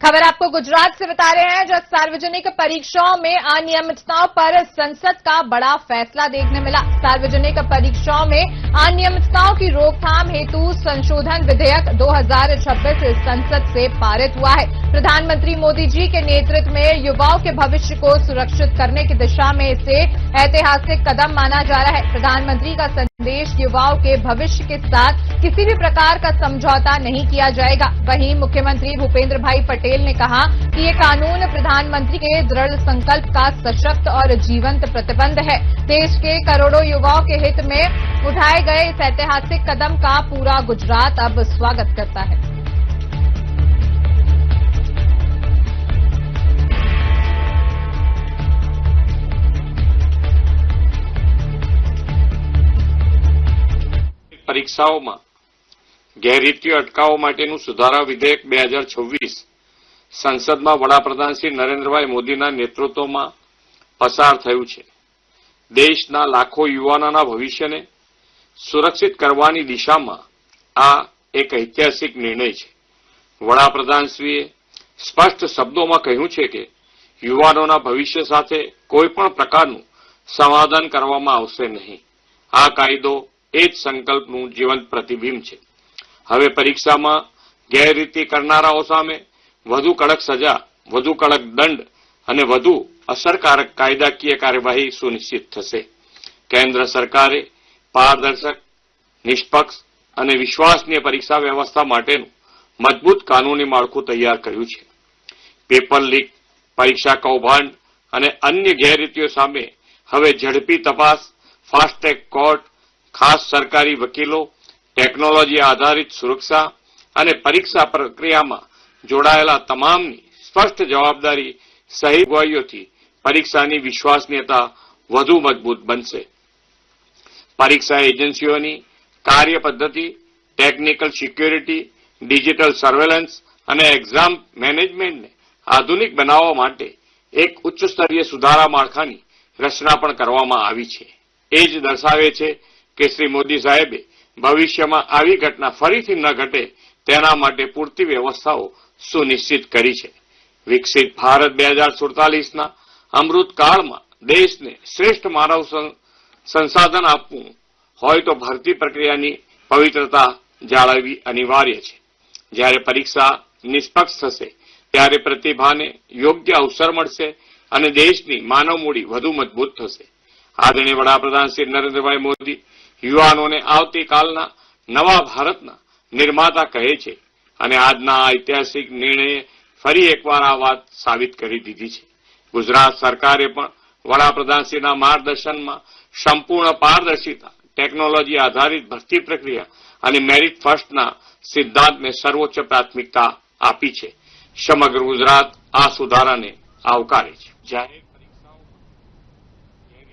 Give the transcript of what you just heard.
खबर आपको गुजरात से बता रहे हैं, जहां सार्वजनिक परीक्षाओं में अनियमितताओं पर संसद का बड़ा फैसला देखने मिला। सार्वजनिक परीक्षाओं में अनियमितताओं की रोकथाम हेतु संशोधन विधेयक 2026 संसद से पारित हुआ है। प्रधानमंत्री मोदी जी के नेतृत्व में युवाओं के भविष्य को सुरक्षित करने की दिशा में इसे ऐतिहासिक कदम माना जा रहा है। प्रधानमंत्री का संदेश, युवाओं के भविष्य के साथ किसी भी प्रकार का समझौता नहीं किया जाएगा। वहीं मुख्यमंत्री भूपेंद्र भाई पटेल ने कहा कि ये कानून प्रधानमंत्री के दृढ़ संकल्प का सशक्त और जीवंत प्रतिबंध है। देश के करोड़ों युवाओं के हित में उठाए गए इस ऐतिहासिक कदम का पूरा गुजरात अब स्वागत करता है। પરીક્ષાઓમાં ગેરરીતિઓ અટકાવવા માટેનું સુધારા વિધેયક 2026 સંસદમાં વડાપ્રધાન શ્રી નરેન્દ્રભાઈ મોદીના નેતૃત્વમાં પસાર થયું છે। દેશના લાખો યુવાનોના ભવિષ્યને સુરક્ષિત કરવાની દિશામાં આ એક ઐતિહાસિક નિર્ણય છે। વડાપ્રધાનશ્રીએ સ્પષ્ટ શબ્દોમાં કહ્યું છે કે યુવાનોના ભવિષ્ય સાથે કોઈપણ પ્રકારનું સમાધાન કરવામાં આવશે નહીં। આ કાયદો એ જ સંકલ્પનું જીવંત પ્રતિબિંબ છે। હવે પરીક્ષામાં ગેરરીતિ કરનારાઓ સામે વધુ કડક સજા, વધુ કડક દંડ અને વધુ અસરકારક કાયદાકીય કાર્યવાહી સુનિશ્ચિત થશે। કેન્દ્ર સરકારે પારદર્શક, નિષ્પક્ષ અને વિશ્વસનીય પરીક્ષા વ્યવસ્થા માટેનું મજબૂત કાનૂની માળખું તૈયાર કર્યું છે। પેપર લીક, પરીક્ષા કૌભાંડ અને અન્ય ગેરરીતિઓ સામે હવે ઝડપી તપાસ, ફાસ્ટ ટ્રેક કોર્ટ, ખાસ સરકારી વકીલો, ટેકનોલોજી આધારિત સુરક્ષા અને પરીક્ષા પ્રક્રિયામાં જોડાયેલા તમામની સ્પષ્ટ જવાબદારી સહિત ગવાહીઓથી પરીક્ષાની વિશ્વસનીયતા વધુ મજબૂત બનશે। પરીક્ષા એજન્સીઓની કાર્યપદ્ધતિ, ટેકનિકલ સિક્યોરિટી, ડિજિટલ સર્વેલન્સ અને એક્ઝામ મેનેજમેન્ટને આધુનિક બનાવવા માટે એક ઉચ્ચ સ્તરીય સુધારા માળખાની રચના પણ કરવામાં આવી છે। એ જ દર્શાવે છે કે શ્રી મોદી સાહેબે ભવિષ્યમાં આવી ઘટના ફરીથી ન ઘટે તેના માટે પૂરતી વ્યવસ્થાઓ સુનિશ્ચિત કરી છે। વિકસિત ભારત 2047ના અમૃતકાળમાં દેશને શ્રેષ્ઠ માનવ સંસાધન આપવું હોય તો ભરતી પ્રક્રિયાની પવિત્રતા જાળવવી અનિવાર્ય છે। જ્યારે પરીક્ષા નિષ્પક્ષ થશે ત્યારે પ્રતિભાને યોગ્ય અવસર મળશે અને દેશની માનવ મૂડી વધુ મજબૂત થશે। આદરણીય વડાપ્રધાન શ્રી નરેન્દ્રભાઈ મોદી યુવાનોને આવતીકાલના નવા ભારતના નિર્માતા કહે છે અને આજના ઐતિહાસિક નિર્ણયે ફરી એકવાર આ વાત સાબિત કરી દીધી છે। ગુજરાત સરકારે પણ વડાપ્રધાનશ્રીના માર્ગદર્શનમાં સંપૂર્ણ પારદર્શિતા, ટેકનોલોજી આધારિત ભરતી પ્રક્રિયા અને મેરિટ ફર્સ્ટના સિદ્ધાંતને સર્વોચ્ચ પ્રાથમિકતા આપી છે। સમગ્ર ગુજરાત આ સુધારાને આવકારે છે।